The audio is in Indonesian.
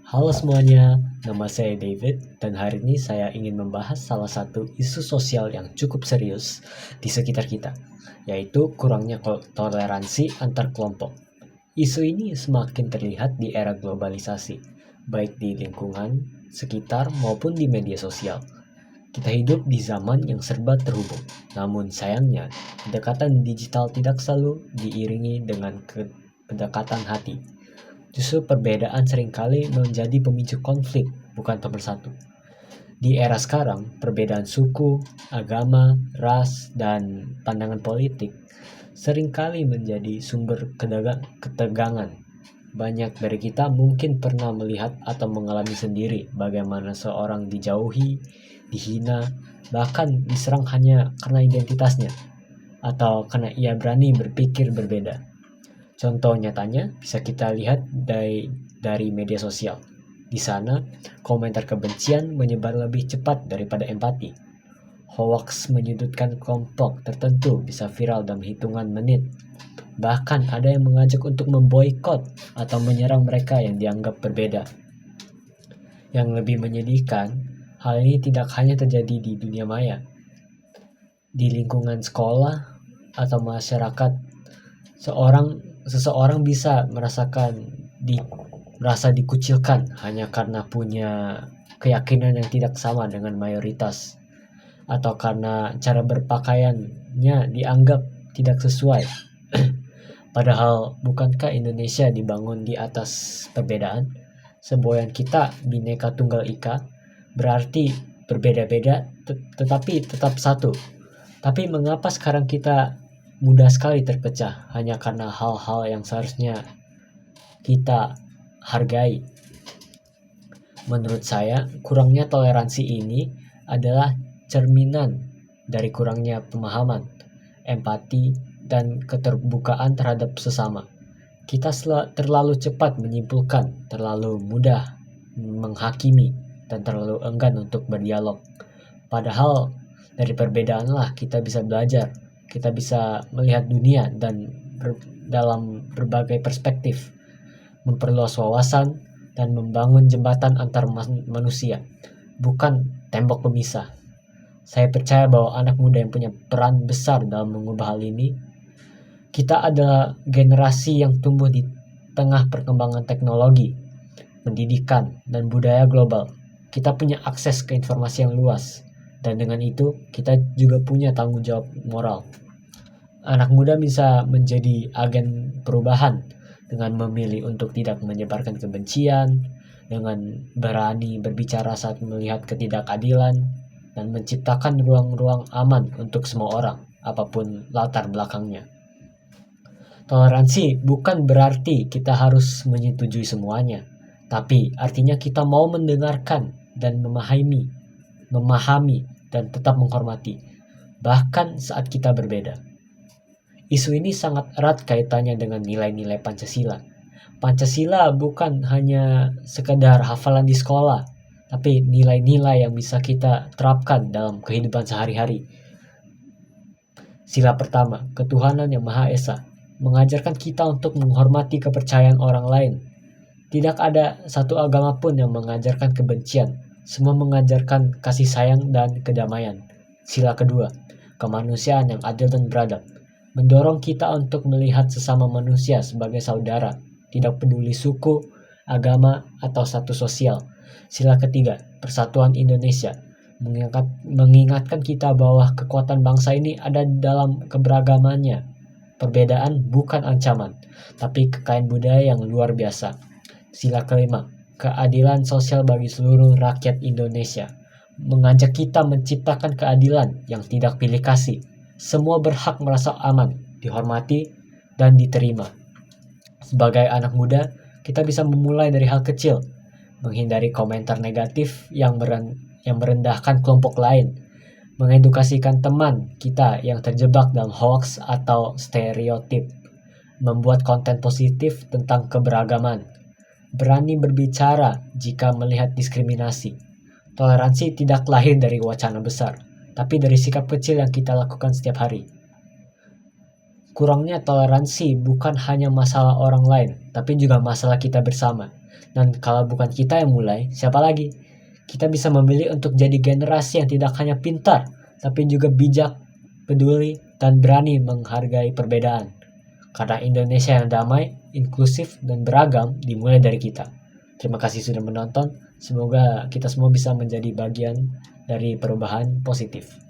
Halo semuanya, nama saya David dan hari ini saya ingin membahas salah satu isu sosial yang cukup serius di sekitar kita, yaitu kurangnya toleransi antar kelompok. Isu ini semakin terlihat di era globalisasi, baik di lingkungan, sekitar, maupun di media sosial. Kita hidup di zaman yang serba terhubung, namun sayangnya, pendekatan digital tidak selalu diiringi dengan kedekatan hati. Justru perbedaan seringkali menjadi pemicu konflik, bukan pemersatu. Di era sekarang, perbedaan suku, agama, ras, dan pandangan politik seringkali menjadi sumber ketegangan. Banyak dari kita mungkin pernah melihat atau mengalami sendiri bagaimana seorang dijauhi, dihina, bahkan diserang hanya karena identitasnya, atau karena ia berani berpikir berbeda. Contoh nyatanya bisa kita lihat dari media sosial. Di sana, komentar kebencian menyebar lebih cepat daripada empati. Hoax menyudutkan kelompok tertentu bisa viral dalam hitungan menit. Bahkan ada yang mengajak untuk memboikot atau menyerang mereka yang dianggap berbeda. Yang lebih menyedihkan, hal ini tidak hanya terjadi di dunia maya. Di lingkungan sekolah atau masyarakat, seseorang bisa merasa dikucilkan hanya karena punya keyakinan yang tidak sama dengan mayoritas, atau karena cara berpakaiannya dianggap tidak sesuai. Padahal bukankah Indonesia dibangun di atas perbedaan? Semboyan kita Bhinneka Tunggal Ika berarti berbeda-beda tetapi tetap satu. Tapi mengapa sekarang kita mudah sekali terpecah hanya karena hal-hal yang seharusnya kita hargai? Menurut saya, kurangnya toleransi ini adalah cerminan dari kurangnya pemahaman, empati, dan keterbukaan terhadap sesama. Kita terlalu cepat menyimpulkan, terlalu mudah menghakimi, dan terlalu enggan untuk berdialog. Padahal dari perbedaanlah kita bisa belajar, kita bisa melihat dunia dalam berbagai perspektif, memperluas wawasan, dan membangun jembatan antar manusia, bukan tembok pemisah. Saya percaya bahwa anak muda yang punya peran besar dalam mengubah hal ini. Kita adalah generasi yang tumbuh di tengah perkembangan teknologi, pendidikan, dan budaya global. Kita punya akses ke informasi yang luas, dan dengan itu kita juga punya tanggung jawab moral. Anak muda bisa menjadi agen perubahan dengan memilih untuk tidak menyebarkan kebencian, dengan berani berbicara saat melihat ketidakadilan, dan menciptakan ruang-ruang aman untuk semua orang, apapun latar belakangnya. Toleransi bukan berarti kita harus menyetujui semuanya, tapi artinya kita mau mendengarkan dan memahami dan tetap menghormati, bahkan saat kita berbeda. Isu ini sangat erat kaitannya dengan nilai-nilai Pancasila. Pancasila bukan hanya sekedar hafalan di sekolah, tapi nilai-nilai yang bisa kita terapkan dalam kehidupan sehari-hari. Sila pertama, ketuhanan yang Maha Esa, mengajarkan kita untuk menghormati kepercayaan orang lain. Tidak ada satu agama pun yang mengajarkan kebencian, semua mengajarkan kasih sayang dan kedamaian. Sila kedua, kemanusiaan yang adil dan beradab, mendorong kita untuk melihat sesama manusia sebagai saudara, tidak peduli suku, agama, atau status sosial. Sila ketiga, persatuan Indonesia, mengingatkan kita bahwa kekuatan bangsa ini ada dalam keberagamannya. Perbedaan bukan ancaman, tapi kekayaan budaya yang luar biasa. Sila kelima, keadilan sosial bagi seluruh rakyat Indonesia, mengajak kita menciptakan keadilan yang tidak pilih kasih. Semua berhak merasa aman, dihormati, dan diterima. Sebagai anak muda, kita bisa memulai dari hal kecil, menghindari komentar negatif yang merendahkan kelompok lain, mengedukasikan teman kita yang terjebak dalam hoax atau stereotip, membuat konten positif tentang keberagaman, berani berbicara jika melihat diskriminasi. Toleransi tidak lahir dari wacana besar, tapi dari sikap kecil yang kita lakukan setiap hari. kurangnya toleransi bukan hanya masalah orang lain, tapi juga masalah kita bersama. Dan kalau bukan kita yang mulai, siapa lagi? Kita bisa memilih untuk jadi generasi yang tidak hanya pintar, tapi juga bijak, peduli, dan berani menghargai perbedaan. Karena Indonesia yang damai, inklusif, dan beragam dimulai dari kita. Terima kasih sudah menonton. Semoga kita semua bisa menjadi bagian dari perubahan positif.